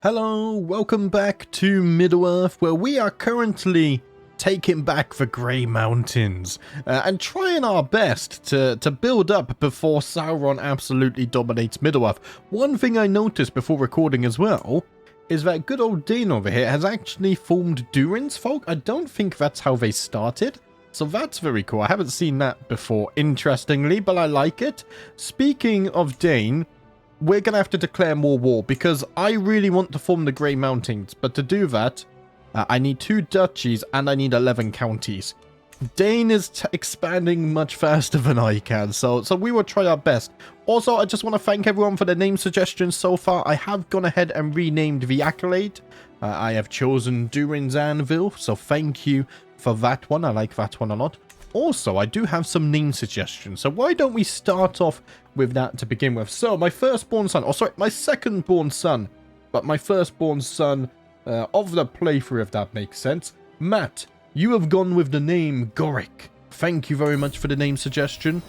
Hello, welcome back to Middle-earth, where we are currently taking back the Grey Mountains and trying our best to build up before Sauron absolutely dominates Middle-earth. One thing I noticed before recording as well is that good old Dane over here has actually formed Durin's folk. I don't think that's how they started, so that's very cool. I haven't seen that before, interestingly, but I like it. Speaking of Dane, we're going to have to declare more war because I really want to form the Grey Mountains. But to do that, I need 2 duchies and I need 11 counties. Dane is expanding much faster than I can, so we will try our best. Also, I just want to thank everyone for the name suggestions so far. I have gone ahead and renamed the Accolade. I have chosen Durin's Anvil, so thank you for that one. I like that one a lot. Also, I do have some name suggestions, so why don't we start off with that to begin with. So, my firstborn son, oh sorry, my second-born son, but my firstborn son of the playthrough, if that makes sense. Matt, you have gone with the name Gorik. Thank you very much for the name suggestion.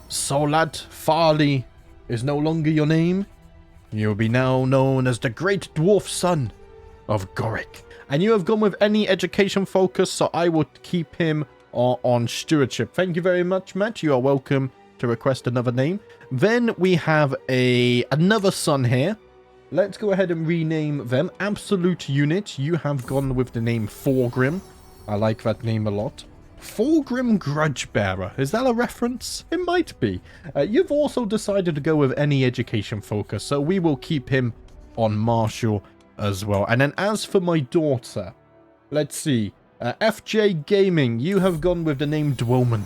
Solad Farley is no longer your name. You'll be now known as the Great Dwarf Son of Gorik. And you have gone with any education focus, so I will keep him on stewardship. Thank you very much, Matt. You are welcome to request another name. Then we have another son here. Let's go ahead and rename them. Absolute Unit, you have gone with the name Thorgrim. I like that name a lot. Thorgrim Grudgebearer. Is that a reference? It might be. You've also decided to go with any education focus, so we will keep him on Martial as well. And then as for my daughter, let's see. FJ Gaming, you have gone with the name Dwoman.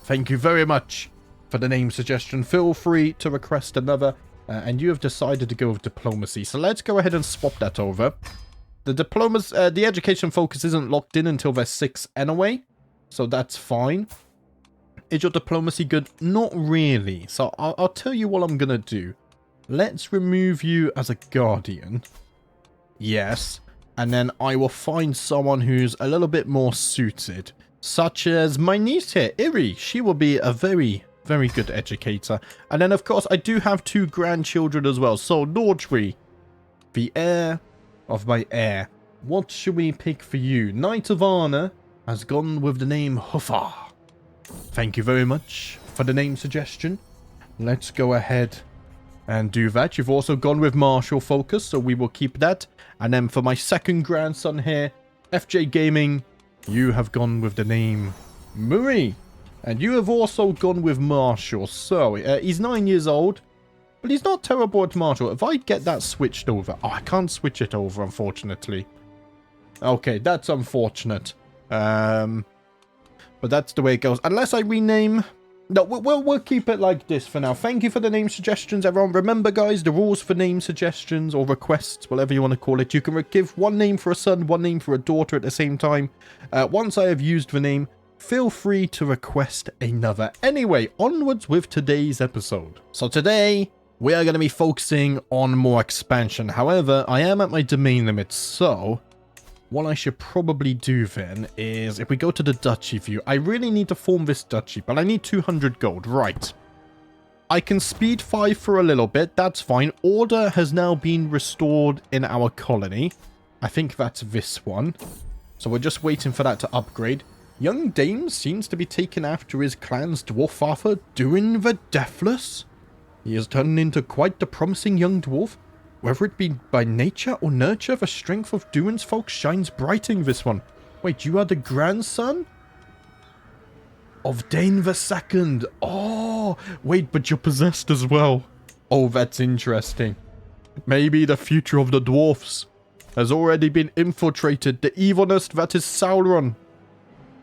Thank you very much for the name suggestion. Feel free to request another. And you have decided to go with Diplomacy. So let's go ahead and swap that over. The education focus isn't locked in until they're 6 anyway. So that's fine. Is your Diplomacy good? Not really. So I'll tell you what I'm going to do. Let's remove you as a Guardian. Yes. And then I will find someone who's a little bit more suited. Such as my niece here, Iri. She will be a very good educator. And then, of course, I do have 2 grandchildren as well. So, Nordri, the heir of my heir. What should we pick for you? Knight of Honor has gone with the name Hufar. Thank you very much for the name suggestion. Let's go ahead and do that. You've also gone with Martial Focus, so we will keep that. And then for my second grandson here, FJ Gaming, you have gone with the name Muri. And you have also gone with Martial. So, he's 9 years old, but he's not terrible at Martial. If I get that switched over... Oh, I can't switch it over, unfortunately. Okay, that's unfortunate. But that's the way it goes. Unless I rename... No, we'll keep it like this for now. Thank you for the name suggestions, everyone. Remember, guys, the rules for name suggestions or requests, whatever you want to call it. You can give one name for a son, one name for a daughter at the same time. Once I have used the name, feel free to request another. Anyway, onwards with today's episode. So today, we are going to be focusing on more expansion. However, I am at my domain limit, so what I should probably do then is, if we go to the duchy view, I really need to form this duchy, but I need 200 gold. Right. I can speed 5 for a little bit. That's fine. Order has now been restored in our colony. I think that's this one. So we're just waiting for that to upgrade. Young Dane seems to be taken after his clan's dwarf father, Durin the Deathless. He has turned into quite the promising young dwarf. Whether it be by nature or nurture, the strength of Durin's folk shines bright in this one. Wait, you are the grandson of Dane the Second. Oh, wait, but you're possessed as well. Oh, that's interesting. Maybe the future of the dwarfs has already been infiltrated. The evilness that is Sauron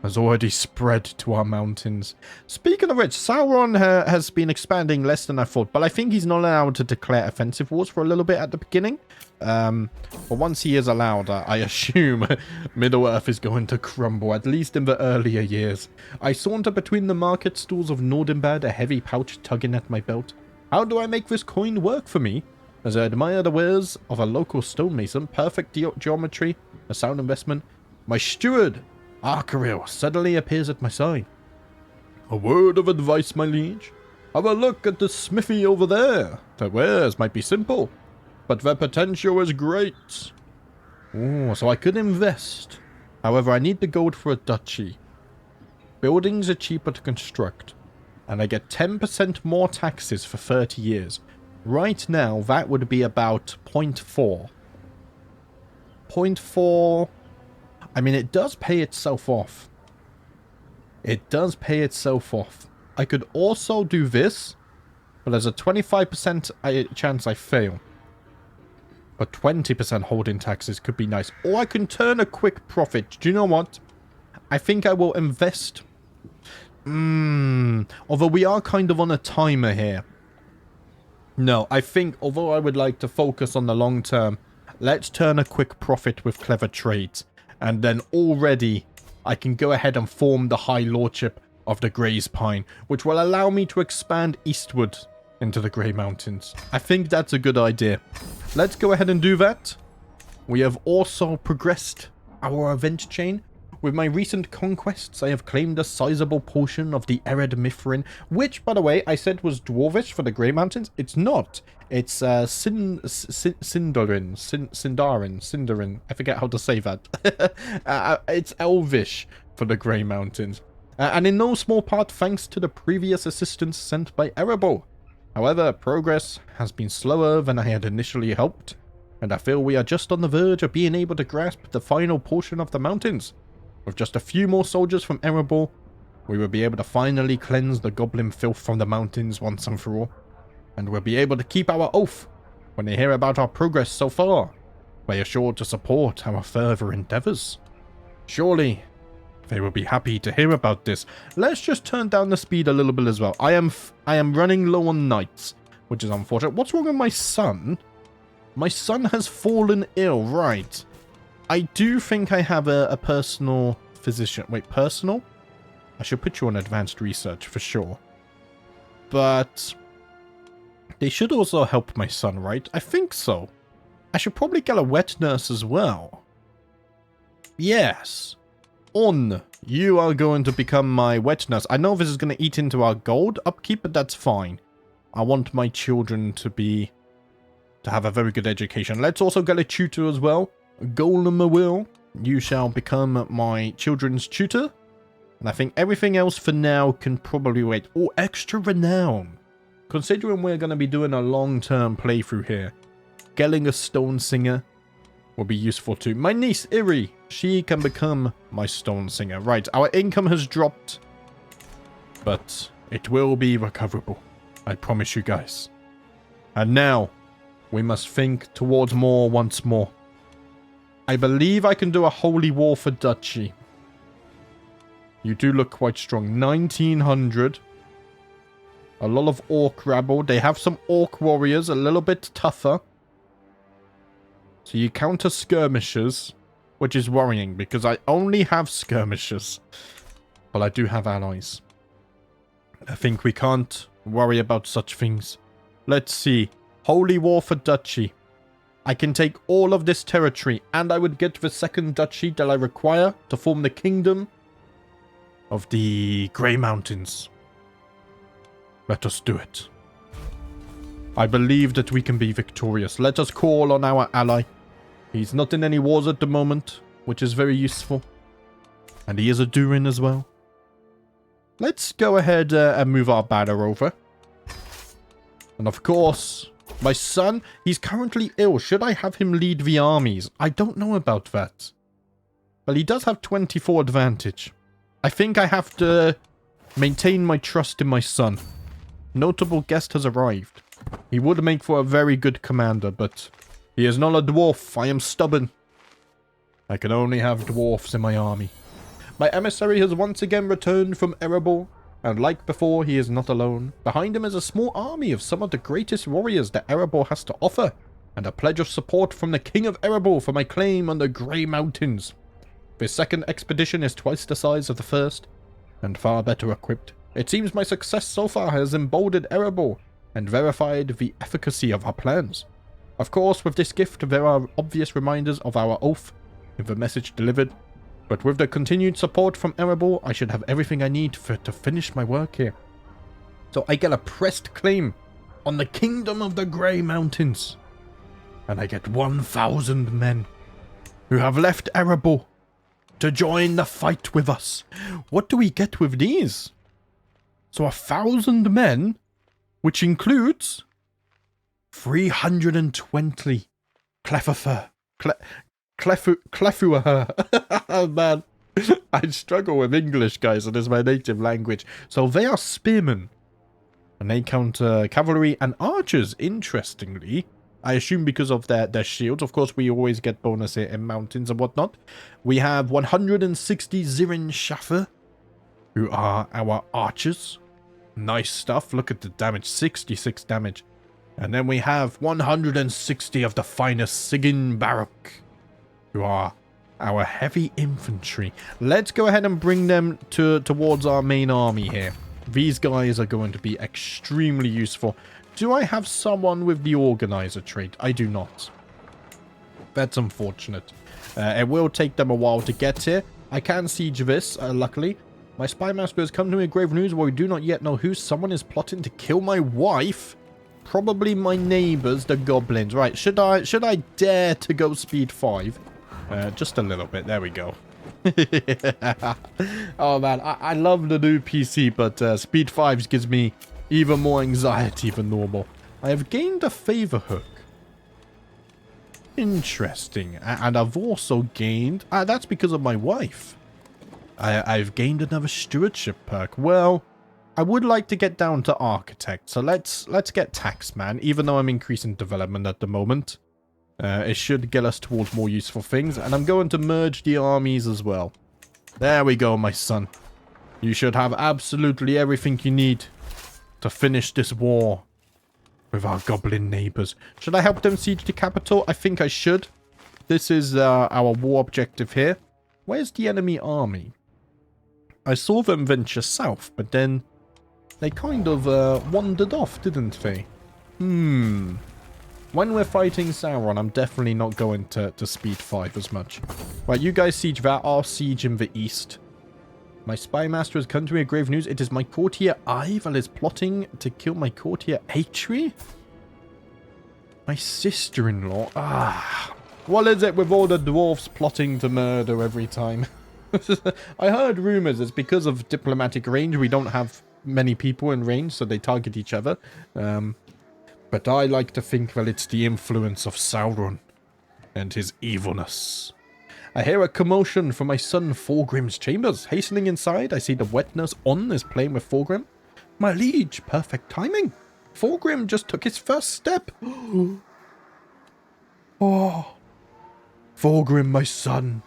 has already spread to our mountains. Speaking of which, Sauron has been expanding less than I thought, but I think he's not allowed to declare offensive wars for a little bit at the beginning. But once he is allowed, I assume Middle-earth is going to crumble, at least in the earlier years. I saunter between the market stalls of Nordinbad, a heavy pouch tugging at my belt. How do I make this coin work for me? As I admire the wares of a local stonemason, perfect geometry, a sound investment, my steward, Arkaril, suddenly appears at my side. A word of advice, my liege. Have a look at the smithy over there. The wares might be simple, but their potential is great. Ooh, so I could invest. However, I need the gold for a duchy. Buildings are cheaper to construct, and I get 10% more taxes for 30 years. Right now, that would be about 0.4. 0.4... I mean, it does pay itself off. It does pay itself off. I could also do this, but there's a 25% chance I fail. But 20% holding taxes could be nice. Or I can turn a quick profit. Do you know what? I think I will invest. Although we are kind of on a timer here. No, I think, although I would like to focus on the long term, let's turn a quick profit with clever trades. And then already I can go ahead and form the High Lordship of the Grey's Pine, which will allow me to expand eastward into the Grey Mountains. I think that's a good idea. Let's go ahead and do that. We have also progressed our event chain. With my recent conquests, I have claimed a sizable portion of the Ered Mithrin, which, by the way, I said was Dwarvish for the Grey Mountains. It's not. It's Sindarin. I forget how to say that. It's Elvish for the Grey Mountains. And in no small part thanks to the previous assistance sent by Erebor. However, progress has been slower than I had initially hoped, and I feel we are just on the verge of being able to grasp the final portion of the mountains. With just a few more soldiers from Erebor, we will be able to finally cleanse the goblin filth from the mountains once and for all, and we'll be able to keep our oath when they hear about our progress so far. They are sure to support our further endeavors. Surely, they will be happy to hear about this. Let's just turn down the speed a little bit as well. I am running low on knights, which is unfortunate. What's wrong with my son? My son has fallen ill, right. I do think I have a personal physician. Wait, personal? I should put you on advanced research for sure. But they should also help my son, right? I think so. I should probably get a wet nurse as well. Yes. On, you are going to become my wet nurse. I know this is going to eat into our gold upkeep, but that's fine. I want my children to have a very good education. Let's also get a tutor as well. Golem will. You shall become my children's tutor. And I think everything else for now can probably wait. Oh, extra renown. Considering we're going to be doing a long-term playthrough here, getting a stone singer will be useful too. My niece, Iri, she can become my stone singer. Right, our income has dropped, but it will be recoverable. I promise you guys. And now, we must think towards more once more. I believe I can do a holy war for duchy. You do look quite strong. 1900. A lot of orc rabble. They have some orc warriors, a little bit tougher. So you counter skirmishers, which is worrying because I only have skirmishers. But I do have allies. I think we can't worry about such things. Let's see. Holy war for duchy. I can take all of this territory, and I would get the second duchy that I require to form the kingdom of the Grey Mountains. Let us do it. I believe that we can be victorious. Let us call on our ally. He's not in any wars at the moment, which is very useful. And he is a Durin as well. Let's go ahead and move our banner over. And of course, my son, he's currently ill. Should I have him lead the armies? I don't know about that. Well, he does have 24 advantage. I think I have to maintain my trust in my son. Notable guest has arrived. He would make for a very good commander, but he is not a dwarf. I am stubborn. I can only have dwarfs in my army. My emissary has once again returned from Erebor, and like before, he is not alone. Behind him is a small army of some of the greatest warriors that Erebor has to offer, and a pledge of support from the King of Erebor for my claim on the Grey Mountains. This second expedition is twice the size of the first, and far better equipped. It seems my success so far has emboldened Erebor, and verified the efficacy of our plans. Of course, with this gift, there are obvious reminders of our oath in the message delivered, but with the continued support from Erebor, I should have everything I need to finish my work here. So I get a pressed claim on the Kingdom of the Grey Mountains. And I get 1,000 men who have left Erebor to join the fight with us. What do we get with these? So 1,000 men, which includes 320 Clefufer. Oh man, I struggle with English, guys. It is my native language. So they are spearmen. And they counter cavalry and archers, interestingly. I assume because of their shields. Of course, we always get bonus here in mountains and whatnot. We have 160 Zirin Schaffer, who are our archers. Nice stuff. Look at the damage. 66 damage. And then we have 160 of the finest Sigyn Barak, who are our heavy infantry. Let's go ahead and bring them towards our main army here. These guys are going to be extremely useful. Do I have someone with the organizer trait? I do not. That's unfortunate. It will take them a while to get here. I can siege this, luckily. My spy master has come to me with grave news where we do not yet know who. Someone is plotting to kill my wife. Probably my neighbors, the goblins. Right, should I dare to go speed 5? Just a little bit. There we go. Oh man, I love the new PC, but speed 5 gives me even more anxiety than normal. I have gained a favor hook. Interesting. And I've also gained... that's because of my wife. I've gained another stewardship perk. Well, I would like to get down to architect, so let's get taxman, even though I'm increasing development at the moment. It should get us towards more useful things, and I'm going to merge the armies as well. There we go, my son. You should have absolutely everything you need to finish this war with our goblin neighbors. Should I help them siege the capital? I think I should. This is our war objective here. Where's the enemy army? I saw them venture south, but then they kind of wandered off, didn't they? When we're fighting Sauron, I'm definitely not going to speed 5 as much. Right, you guys siege that. I'll siege in the east. My spy master has come to me with grave news. It is my courtier Ival is plotting to kill my courtier Atri? My sister-in-law? What is it with all the dwarves plotting to murder every time? I heard rumors it's because of diplomatic range. We don't have many people in range, so they target each other. But I like to think that it's the influence of Sauron and his evilness. I hear a commotion from my son Thorgrim's chambers. Hastening inside, I see the wet nurse On is playing with Thorgrim. My liege, perfect timing. Thorgrim just took his first step. Oh, Thorgrim, my son,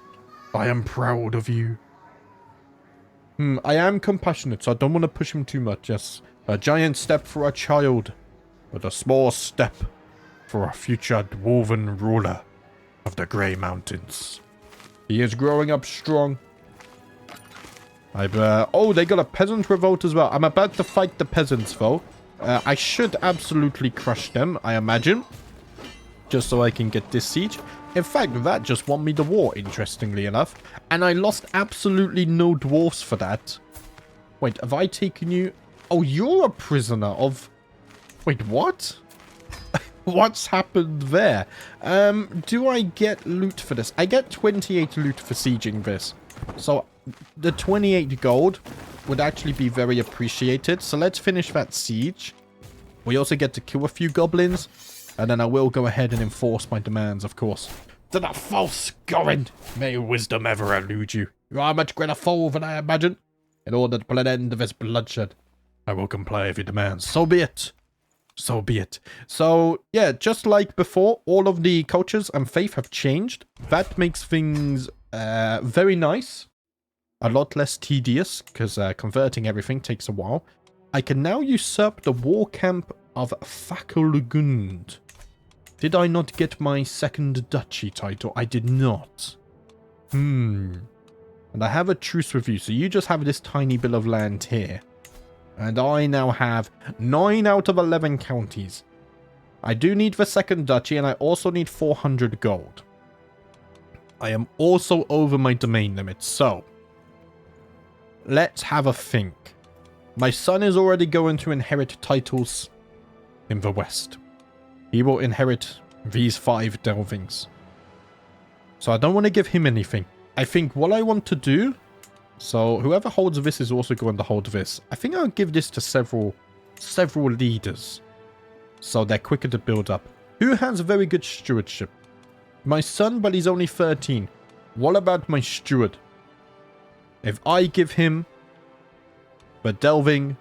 I am proud of you. I am compassionate, so I don't want to push him too much. Yes, a giant step for a child, but a small step for a future dwarven ruler of the Grey Mountains. He is growing up strong. Oh, they got a peasant revolt as well. I'm about to fight the peasants, though. I should absolutely crush them, I imagine. Just so I can get this siege. In fact, that just won me the war, interestingly enough. And I lost absolutely no dwarfs for that. Wait, have I taken you... Oh, you're a prisoner of... Wait, what? What's happened there? Do I get loot for this? I get 28 loot for sieging this. So, the 28 gold would actually be very appreciated. So, let's finish that siege. We also get to kill a few goblins. And then I will go ahead and enforce my demands, of course. To the false Gorin! May wisdom ever elude you. You are a much greater fool than I imagined. In order to put an end to this bloodshed, I will comply with your demands. So be it. So be it. So, yeah, just like before, all of the cultures and faith have changed. That makes things very nice. A lot less tedious, because converting everything takes a while. I can now usurp the war camp of Fakelgund. Did I not get my second duchy title? I did not. And I have a truce with you, so you just have this tiny bit of land here. And I now have 9 out of 11 counties. I do need the second duchy, and I also need 400 gold. I am also over my domain limit, so... let's have a think. My son is already going to inherit titles in the west. He will inherit these 5 delvings. So I don't want to give him anything. I think what I want to do... So whoever holds this is also going to hold this. I think I'll give this to several leaders. So they're quicker to build up. Who has very good stewardship? My son, but he's only 13. What about my steward? If I give him the delving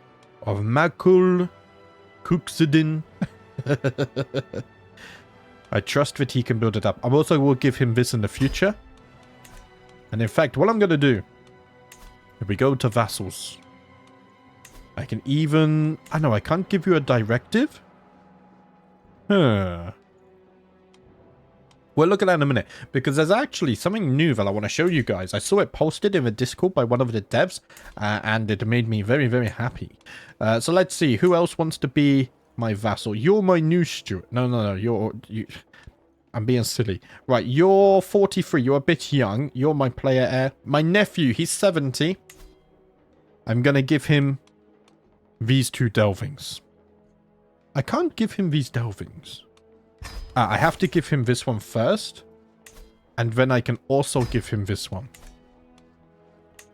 of Makul Kuxidin... I trust that he can build it up. I also will give him this in the future. And in fact, what I'm going to do, if we go to vassals, I can even... I know, I can't give you a directive. Huh. We'll look at that in a minute, because there's actually something new that I want to show you guys. I saw it posted in the Discord by one of the devs, and it made me very, very happy. So let's see, who else wants to be my vassal? You're my new steward. No, you... I'm being silly. Right, you're 43. You're a bit young. You're my player heir. My nephew, he's 70. I'm going to give him these 2 delvings. I can't give him these delvings. I have to give him this one first. And then I can also give him this one.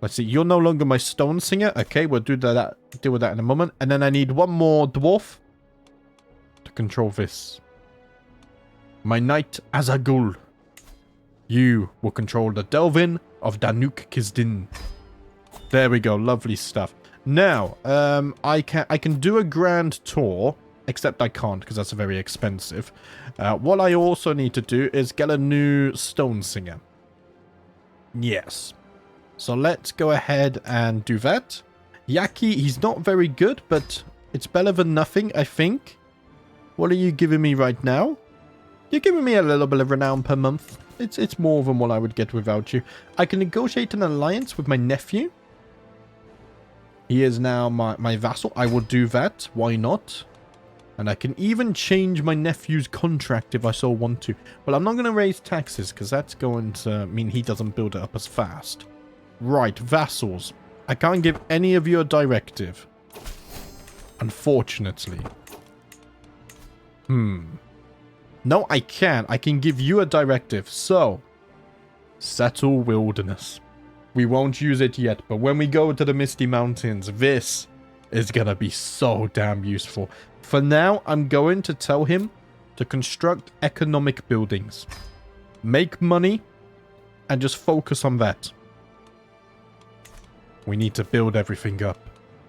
Let's see. You're no longer my stone singer. Okay, we'll deal with that in a moment. And then I need one more dwarf to control this. My knight Azagul. You will control the delvin of Danuk Kizdin. There we go. Lovely stuff. Now, I can do a grand tour, except I can't because that's very expensive. What I also need to do is get a new stone singer. Yes. So let's go ahead and do that. Yaki, he's not very good, but it's better than nothing, I think. What are you giving me right now? You're giving me a little bit of renown per month. It's more than what I would get without you. I can negotiate an alliance with my nephew. He is now my vassal. I will do that. Why not? And I can even change my nephew's contract if I so want to. But I'm not going to raise taxes because that's going to mean he doesn't build it up as fast. Right, vassals. I can't give any of you a directive. Unfortunately. No, I can. I can give you a directive. So, settle wilderness. We won't use it yet, but when we go to the Misty Mountains, this is going to be so damn useful. For now, I'm going to tell him to construct economic buildings. Make money, and just focus on that. We need to build everything up.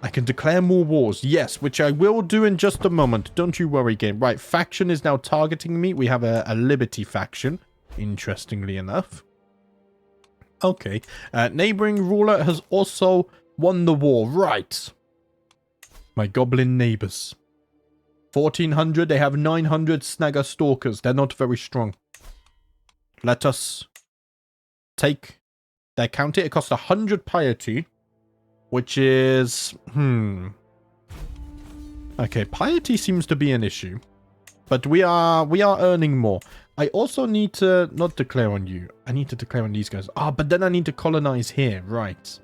I can declare more wars, yes, which I will do in just a moment. Don't you worry, game. Right, faction is now targeting me. We have a Liberty faction, interestingly enough. Okay, neighboring ruler has also won the war. Right. My goblin neighbors. 1400, they have 900 snagger stalkers. They're not very strong. Let us take their county. It costs 100 piety. Which is... Okay, piety seems to be an issue. But we are earning more. I also need to not declare on you. I need to declare on these guys. But then I need to colonize here. Right.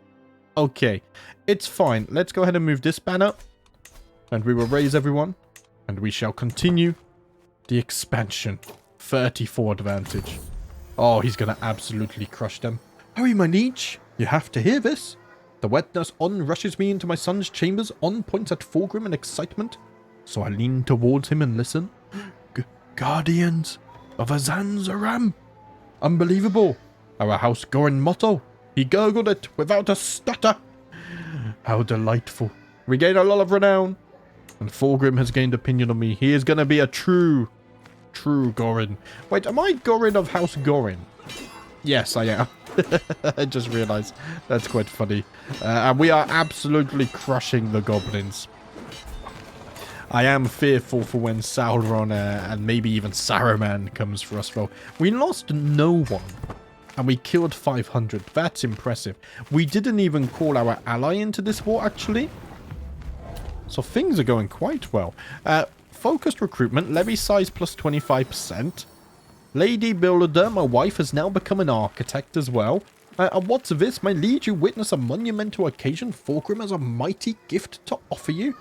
Okay. It's fine. Let's go ahead and move this banner. And we will raise everyone. And we shall continue the expansion. 34 advantage. Oh, he's going to absolutely crush them. Hurry, my liege. You have to hear this. The wetness on rushes me into my son's chambers. On points at Fulgrim in excitement. So I lean towards him and listen. Guardians of Azanzaram. Unbelievable. Our house Gorin motto. He gurgled it without a stutter. How delightful. We gain a lot of renown. And Fulgrim has gained opinion on me. He is going to be a true Gorin. Wait, am I Gorin of House Gorin? Yes, I am. I just realized. That's quite funny. And we are absolutely crushing the goblins. I am fearful for when Sauron and maybe even Saruman comes for us, though. We lost no one. And we killed 500. That's impressive. We didn't even call our ally into this war, actually. So things are going quite well. Focused recruitment. Levy size plus 25%. Lady Builder, my wife, has now become an architect as well. And what's this? My liege, you witness a monumental occasion. Fulgrim has a mighty gift to offer you.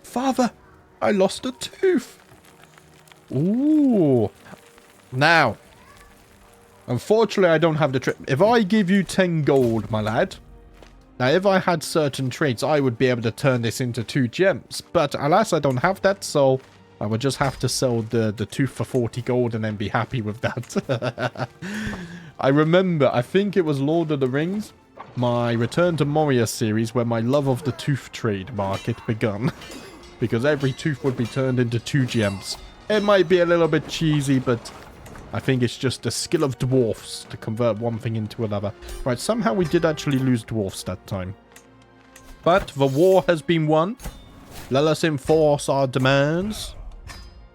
Father, I lost a tooth. Ooh. Now, unfortunately, I don't have the trick. If I give you 10 gold, my lad, now if I had certain traits, I would be able to turn this into 2 gems. But alas, I don't have that, so I would just have to sell the tooth for 40 gold and then be happy with that. I remember, I think it was Lord of the Rings, my Return to Moria series, where my love of the tooth trade market begun. Because every tooth would be turned into 2 gems. It might be a little bit cheesy, but I think it's just the skill of dwarfs to convert one thing into another. Right, somehow we did actually lose dwarfs that time. But the war has been won. Let us enforce our demands.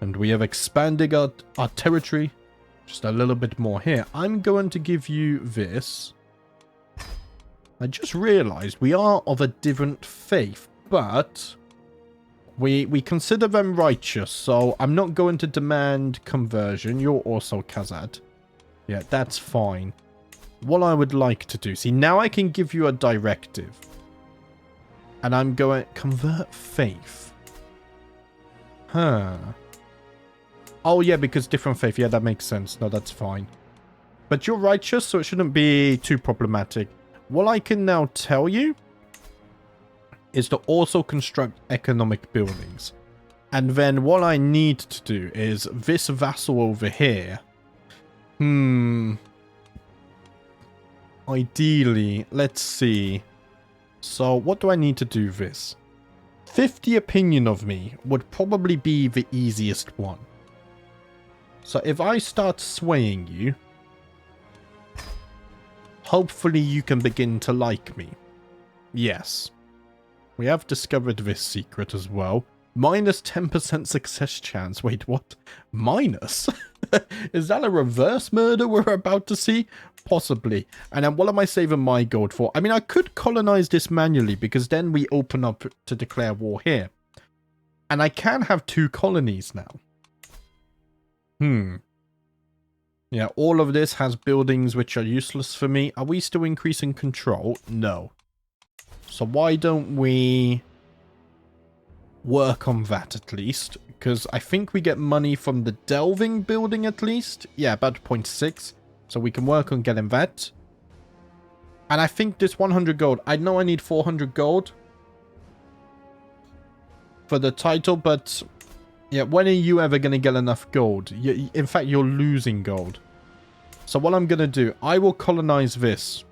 And we have expanded our territory just a little bit more here. I'm going to give you this. I just realized we are of a different faith, but we consider them righteous, so I'm not going to demand conversion. You're also Khazad. Yeah, that's fine. What I would like to do... See, now I can give you a directive. And I'm going to convert faith. Huh. Oh, yeah, because different faith. Yeah, that makes sense. No, that's fine. But you're righteous, so it shouldn't be too problematic. What I can now tell you is to also construct economic buildings. And then what I need to do is this vassal over here. Ideally, let's see. So what do I need to do this? 50 opinion of me would probably be the easiest one. So if I start swaying you, hopefully you can begin to like me. Yes. We have discovered this secret as well. Minus 10% success chance. Wait, what? Minus? Is that a reverse murder we're about to see? Possibly. And then what am I saving my gold for? I mean, I could colonize this manually because then we open up to declare war here. And I can have 2 colonies now. Yeah, all of this has buildings which are useless for me. Are we still increasing control? No. So why don't we work on that at least? Because I think we get money from the delving building at least. Yeah, about 0.6. So we can work on getting that. And I think this 100 gold. I know I need 400 gold for the title, but yeah, when are you ever going to get enough gold? In fact, you're losing gold. So what I'm going to do, I will colonize this.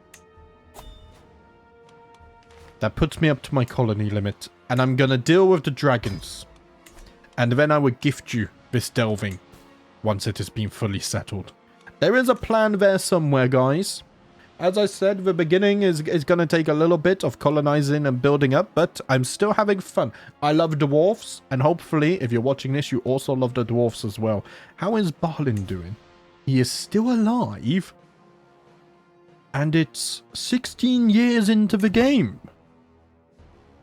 That puts me up to my colony limit. And I'm going to deal with the dragons. And then I will gift you this delving once it has been fully settled. There is a plan there somewhere, guys. As I said, the beginning is going to take a little bit of colonizing and building up, but I'm still having fun. I love dwarfs, and hopefully, if you're watching this, you also love the dwarfs as well. How is Balin doing? He is still alive, and it's 16 years into the game.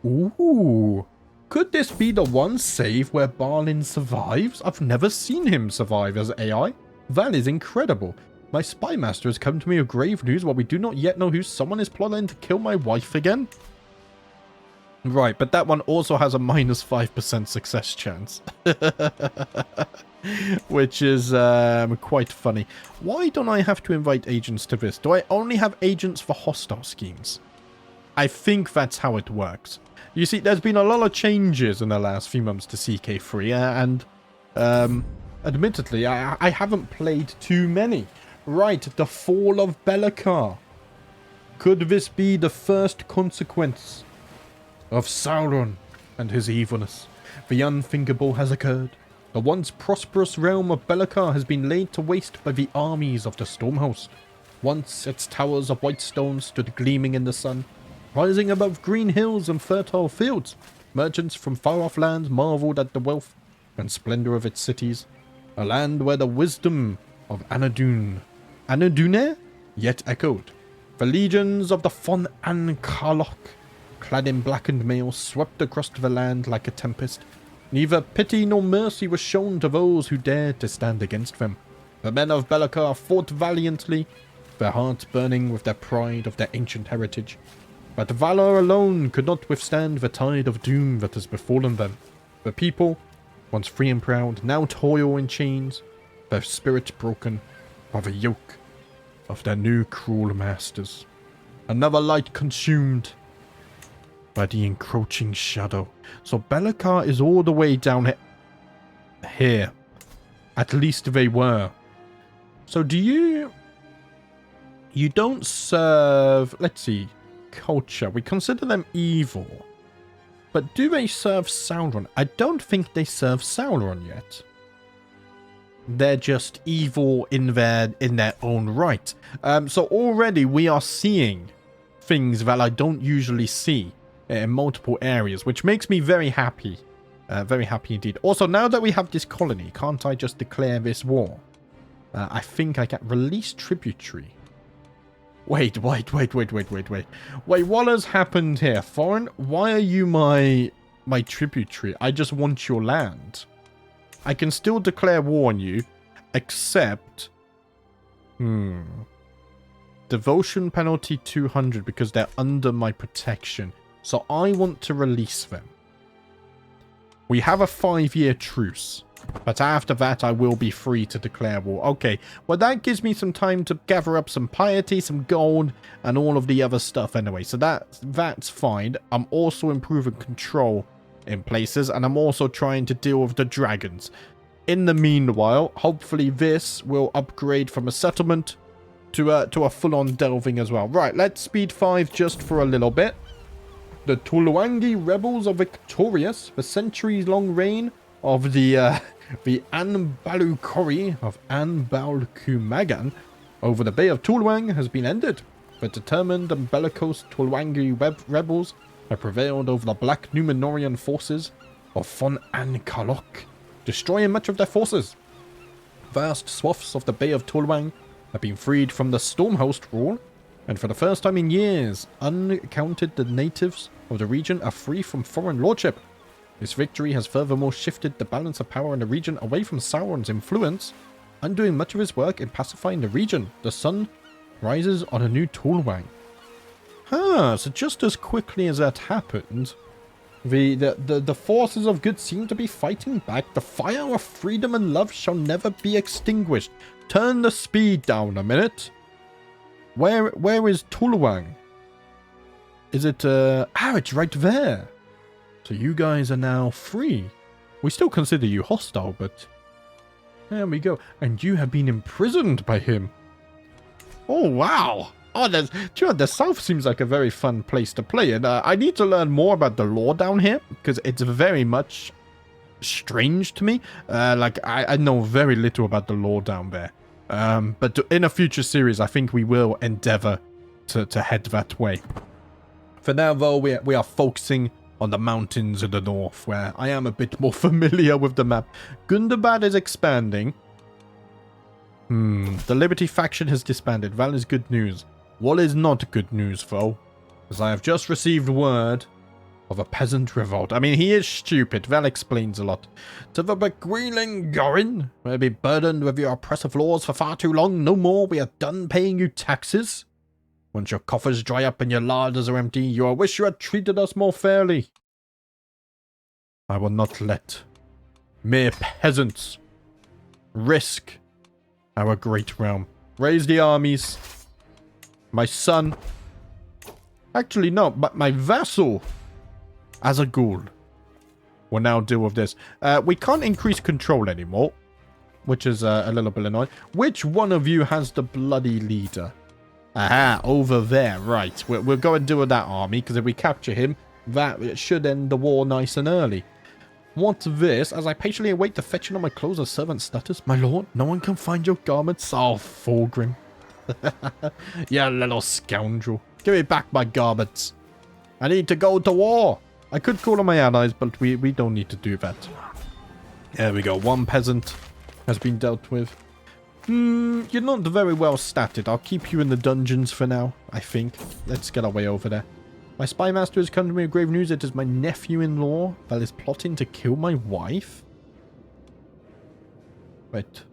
Ooh. Could this be the one save where Balin survives? I've never seen him survive as AI. That is incredible. My spy master has come to me with grave news while we do not yet know who someone is plotting to kill my wife again. Right, but that one also has a minus 5% success chance. Which is quite funny. Why don't I have to invite agents to this? Do I only have agents for hostile schemes? I think that's how it works. You see, there's been a lot of changes in the last few months to CK3, and admittedly, I haven't played too many. Right, the fall of Be'lakor. Could this be the first consequence of Sauron and his evilness? The unthinkable has occurred. The once prosperous realm of Be'lakor has been laid to waste by the armies of the Stormhost. Once its towers of white stone stood gleaming in the sun, rising above green hills and fertile fields. Merchants from far-off lands marveled at the wealth and splendor of its cities. A land where the wisdom of Anadune yet echoed. The legions of the Fon an Karlok, clad in blackened mail, swept across the land like a tempest. Neither pity nor mercy was shown to those who dared to stand against them. The men of Be'lakor fought valiantly, their hearts burning with their pride of their ancient heritage. But valor alone could not withstand the tide of doom that has befallen them. The people, once free and proud, now toil in chains. their spirit broken by the yoke of their new cruel masters. Another light consumed by the encroaching shadow. So Be'lakor is all the way down here. At least they were. So do you... You don't serve... Let's see. Culture. We consider them evil. But do they serve Sauron? I don't think they serve Sauron yet. They're just evil in their own right. So already we are seeing things that I don't usually see in multiple areas, which makes me very happy. Very happy indeed. Also, now that we have this colony, can't I just declare this war? I think I can release tributary. Wait, what has happened here? Foreign, why are you my tributary? I just want your land. I can still declare war on you, except... Devotion penalty 200 because they're under my protection. So I want to release them. We have a 5-year truce. But after that, I will be free to declare war. Okay, well that gives me some time to gather up some piety, some gold, and all of the other stuff anyway. So that's fine. I'm also improving control in places, and I'm also trying to deal with the dragons. In the meanwhile, hopefully this will upgrade from a settlement to a full-on delving as well. Right, let's speed 5 just for a little bit. The Tolwangi rebels are victorious. The centuries-long reign of the Anbalukori of Anbalkumagan over the Bay of Tolwang has been ended. The determined and bellicose Tolwangi rebels have prevailed over the black Númenórean forces of Fon Ankalok, destroying much of their forces. Vast swaths of the Bay of Tolwang have been freed from the Stormhost rule, and for the first time in years, uncounted the natives of the region are free from foreign lordship. This victory has furthermore shifted the balance of power in the region away from Sauron's influence, undoing much of his work in pacifying the region. The sun rises on a new Tolwang. So just as quickly as that happened, the forces of good seem to be fighting back. The fire of freedom and love shall never be extinguished. Turn the speed down a minute. Where is Tolwang? Is it, it's right there. So you guys are now free. We still consider you hostile, but there we go. And you have been imprisoned by him. Oh, wow. Oh, the south seems like a very fun place to play. And I need to learn more about the lore down here, because it's very much strange to me. I know very little about the lore down there. But in a future series, I think we will endeavor to head that way. For now, though, we are focusing on the mountains in the north, where I am a bit more familiar with the map. Gundabad is expanding. The Liberty faction has disbanded. That is good news. What is not good news, though, is I have just received word of a peasant revolt. I mean, he is stupid. That explains a lot. To the beguiling Gorin, will be burdened with your oppressive laws for far too long. No more. We are done paying you taxes. Once your coffers dry up and your larders are empty, you will wish you had treated us more fairly. I will not let mere peasants risk our great realm. Raise the armies. My son. Actually, no, but my vassal, as a ghoul, will now deal with this. We can't increase control anymore, which is a little bit annoying. Which one of you has the bloody leader? Aha, over there, right. We'll go and deal with that army, because if we capture him, that should end the war nice and early. What's this? As I patiently await the fetching of my clothes as servant status, my lord, no one can find your garments. Oh, Fulgrim. You little scoundrel. Give me back my garments. I need to go to war. I could call on my allies, but we don't need to do that. There we go. One peasant has been dealt with. You're not very well statted. I'll keep you in the dungeons for now, I think. Let's get our way over there. My spy master has come to me with grave news. It is my nephew-in-law that is plotting to kill my wife. Wait.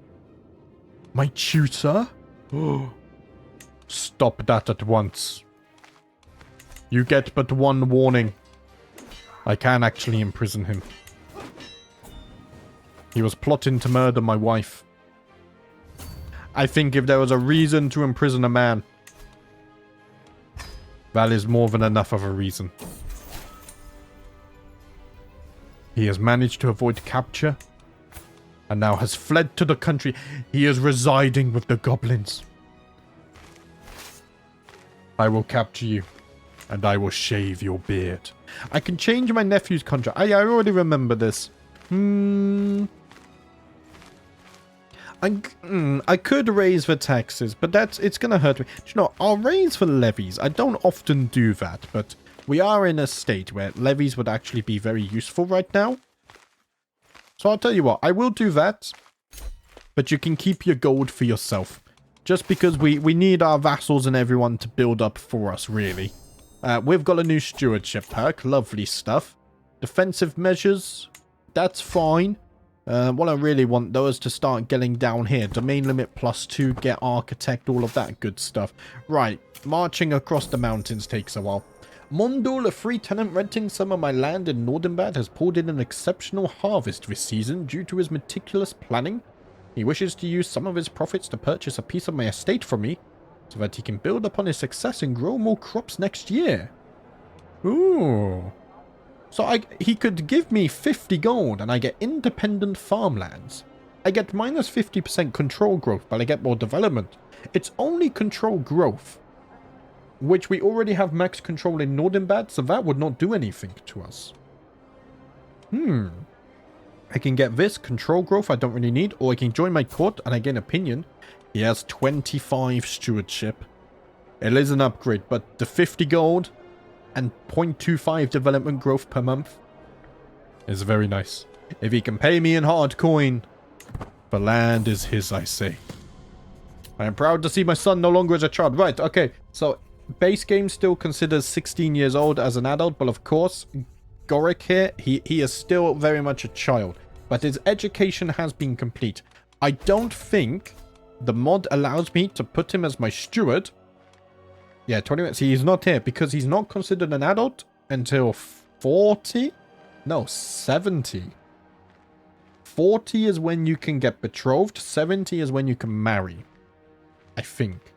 My tutor? Oh. Stop that at once. You get but one warning. I can actually imprison him. He was plotting to murder my wife. I think if there was a reason to imprison a man, that is more than enough of a reason. He has managed to avoid capture, and now has fled to the country. He is residing with the goblins. I will capture you, and I will shave your beard. I can change my nephew's contract. I already remember this. I could raise the taxes, but it's going to hurt me. Do you know, I'll raise the levies. I don't often do that, but we are in a state where levies would actually be very useful right now. So I'll tell you what, I will do that, but you can keep your gold for yourself. Just because we need our vassals and everyone to build up for us, really. We've got a new stewardship perk. Lovely stuff. Defensive measures. That's fine. What I really want, though, is to start getting down here. Domain limit +2, get architect, all of that good stuff. Right. Marching across the mountains takes a while. Mondul, a free tenant renting some of my land in Nordenbad, has pulled in an exceptional harvest this season due to his meticulous planning. He wishes to use some of his profits to purchase a piece of my estate from me, so that he can build upon his success and grow more crops next year. Ooh. So he could give me 50 gold and I get independent farmlands. I get minus 50% control growth, but I get more development. It's only control growth, which we already have max control in Nordenbad, so that would not do anything to us. I can get this control growth I don't really need, or I can join my court and I gain opinion. He has 25 stewardship. It is an upgrade, but the 50 gold and 0.25 development growth per month is very nice. If he can pay me in hard coin, the land is his, I say. I am proud to see my son no longer as a child. Right, okay. So, base game still considers 16 years old as an adult, but of course, Gorin here, he is still very much a child. But his education has been complete. I don't think the mod allows me to put him as my steward. Yeah, 20 minutes. He's not here because he's not considered an adult until 40? No, 70. 40 is when you can get betrothed. 70 is when you can marry. I think.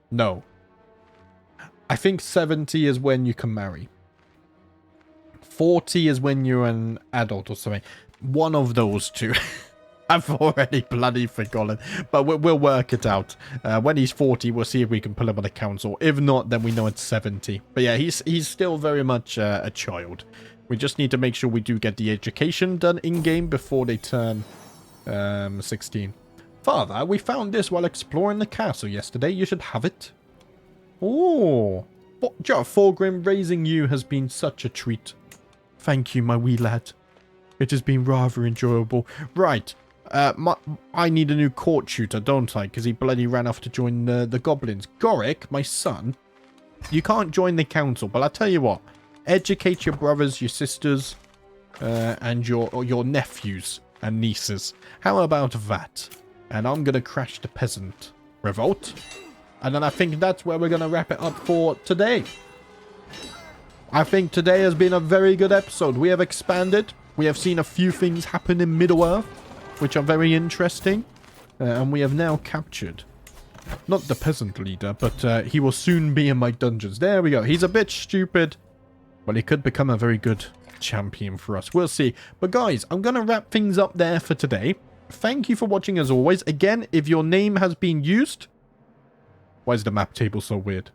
No. I think 70 is when you can marry. 40 is when you're an adult or something. One of those two. I've already bloody forgotten. But we'll work it out. When he's 40, we'll see if we can pull him on the council. If not, then we know it's 70. But yeah, he's still very much a child. We just need to make sure we do get the education done in-game before they turn 16. Father, we found this while exploring the castle yesterday. You should have it. Oh. Thorgrim, raising you has been such a treat. Thank you, my wee lad. It has been rather enjoyable. Right. I need a new court shooter, don't I? Because he bloody ran off to join the goblins. Gorin, my son, you can't join the council, but I'll tell you what. Educate your brothers, your sisters, and your nephews and nieces. How about that? And I'm going to crash the peasant revolt. And then I think that's where we're going to wrap it up for today. I think today has been a very good episode. We have expanded. We have seen a few things happen in Middle-earth, which are very interesting. And we have now captured, not the peasant leader, but he will soon be in my dungeons. There we go. He's a bit stupid, but he could become a very good champion for us. We'll see. But guys, I'm going to wrap things up there for today. Thank you for watching as always. Again, if your name has been used... Why is the map table so weird?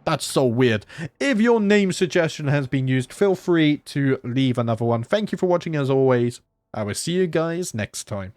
That's so weird. If your name suggestion has been used, feel free to leave another one. Thank you for watching as always. I will see you guys next time.